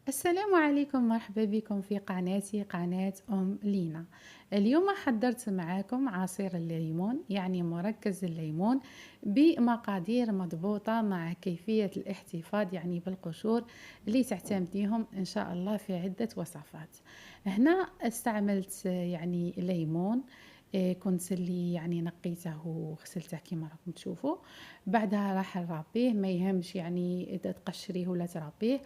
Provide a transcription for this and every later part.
السلام عليكم، مرحبا بكم في قناتي قناة لينا. اليوم حضرت معاكم عصير الليمون، يعني مركز الليمون بمقادير مضبوطة مع كيفية الاحتفاظ يعني بالقشور اللي تعتمديهم إن شاء الله في عدة وصفات. هنا استعملت يعني ليمون، كنت اللي يعني نقيته وغسلته كما راكم تشوفوا. بعدها راح نربيه، ما يهمش يعني اذا تقشريه ولا تربيه،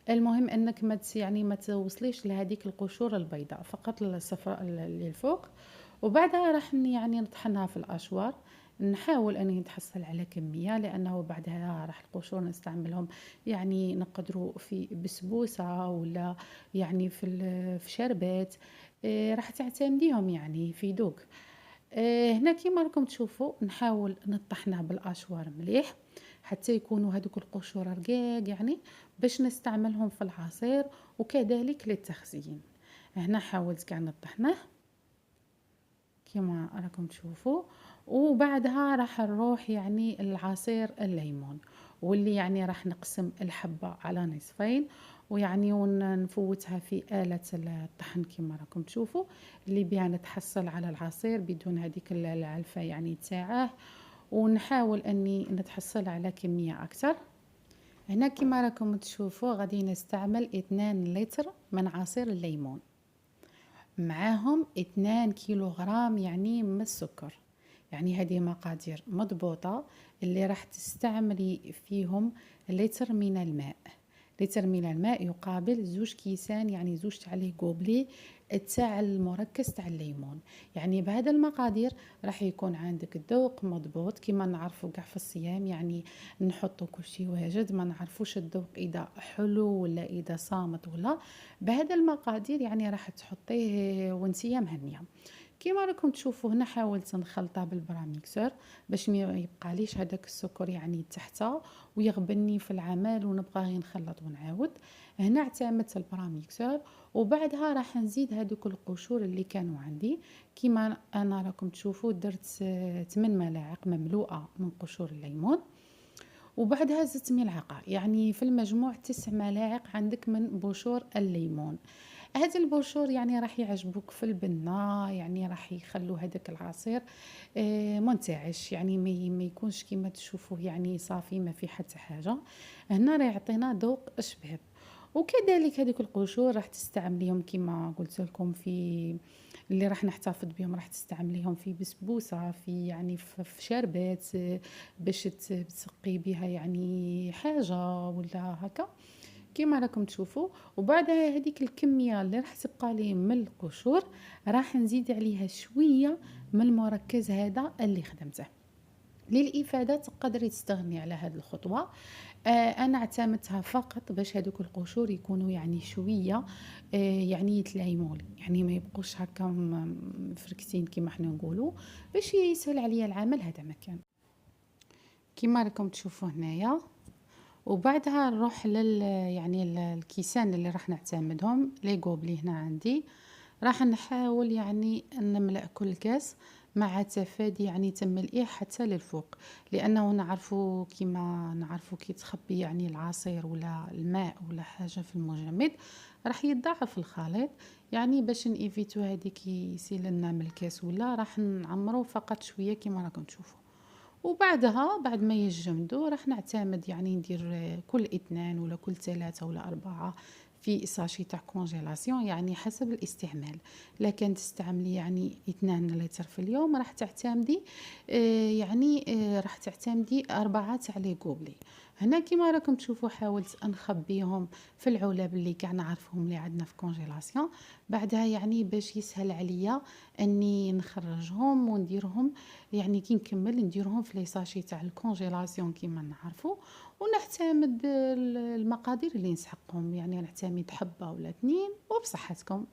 المهم انك يعني ما توصليش لهذيك القشور البيضاء، فقط الصفراء اللي الفوق. وبعدها راح يعني نطحنها في الاشوار، نحاول اني نتحصل على كميه، لانه بعدها راح القشور نستعملهم يعني نقدروا في بسبوسه ولا يعني في شربات. راح تعتمديهم يعني في دوق. هنا كيما راكم تشوفوا نحاول نطحنه بالاشوار مليح حتى يكونوا هذوك القشور رقاق، يعني باش نستعملهم في العصير وكذلك للتخزين. هنا حاولت كاع نطحنه كما راكم تشوفوا. وبعدها راح نروح يعني العصير الليمون، واللي يعني راح نقسم الحبة على نصفين، ويعني ونفوتها في آلة الطحن كما راكم تشوفوا، اللي بها نتحصل على العصير بدون هذيك العلفة يعني تاعه، ونحاول اني نتحصل على كمية اكثر. هنا كما راكم تشوفوا غادي نستعمل 2 لتر من عصير الليمون، معاهم 2 كيلوغرام يعني من السكر. يعني هذه مقادير مضبوطة اللي راح تستعملي فيهم لتر من الماء. لتر من الماء يقابل 2 كيسان، يعني 2 تاع لي كوبلي تاع المركز تاع الليمون. يعني بهذا المقادير راح يكون عندك الذوق مضبوط كما نعرفوا كاع في الصيام، يعني نحطوا كل شيء واجد، ما نعرفوش الذوق اذا حلو ولا اذا صامت ولا. بهذا المقادير يعني راح تحطيه وانتيا مهنيه. كيما راكم تشوفوا هنا حاولت نخلطه بالبراميكسور باش ما يبقى ليش هذاك السكر يعني تحته ويغبني في العمل ونبقى غير نخلط ونعاود. هنا اعتمدت البراميكسور، وبعدها راح نزيد هذوك القشور اللي كانوا عندي. كيما انا راكم تشوفوا درت 8 ملاعق مملوءه من قشور الليمون، وبعدها زدت ملعقه، يعني في المجموع 9 ملاعق عندك من بشور الليمون. هاد البروشور يعني راح يعجبوك في البنة، يعني راح يخلوا هذاك العصير منتعش، يعني ما يكونش كيما تشوفوه يعني صافي ما في حتى حاجة. هنا راه يعطينا ذوق اشباب. وكذلك هذوك القشور راح تستعمليهم كما قلت لكم في اللي راح نحتفظ بهم، راح تستعمليهم في بسبوسة، في يعني في شربات، باش تسقي بها يعني حاجة ولا هكا كما راكم تشوفوا. وبعدها هذيك الكميه اللي راح تبقى لي من القشور راح نزيد عليها شويه من المركز هذا اللي خدمته. للإفادة تقدري تستغني على هذه الخطوة. أنا اعتمدتها فقط باش هذوك القشور يكونوا يعني شوية يعني يتلايموا لي، يعني ما يبقوش هكا مفركتين كما احنا نقولوا، باش يسهل عليا العمل. هذا مكان كما راكم تشوفوا هنايا. وبعدها نروح يعني الكيسان اللي راح نعتمدهم لي غوبلي. هنا عندي راح نحاول يعني نملأ كل كاس مع تفادي يعني تملئيه حتى للفوق، لانه نعرفوا كيما نعرفوا كي تخبي يعني العصير ولا الماء ولا حاجه في المجمد راح يتضاعف الخليط. يعني باش نيفيتو هذيك يسيل لنا من الكاس، ولا راح نعمرو فقط شويه كيما راكم تشوفوا. وبعدها بعد ما يجمدوا راح نعتمد يعني ندير كل 2 ولا كل 3 ولا 4 في ساشي تاع كونجيلاسيون، يعني حسب الاستعمال. لكن تستعملي يعني 2 لتر في اليوم راح تعتمدي يعني راح تعتمدي 4 تاع لي كوبلي. هنا كيما راكم تشوفوا حاولت نخبيهم في العلب اللي كاع نعرفهم اللي عندنا في كونجيلاسيون. بعدها يعني باش يسهل عليا اني نخرجهم ونديرهم، يعني كي نكمل نديرهم في لي ساشي تاع الكونجيلاسيون كيما نعرفوا. ونعتمد المقادير اللي نسحقهم، يعني نعتمد حبة ولا 2 وبصحتكم.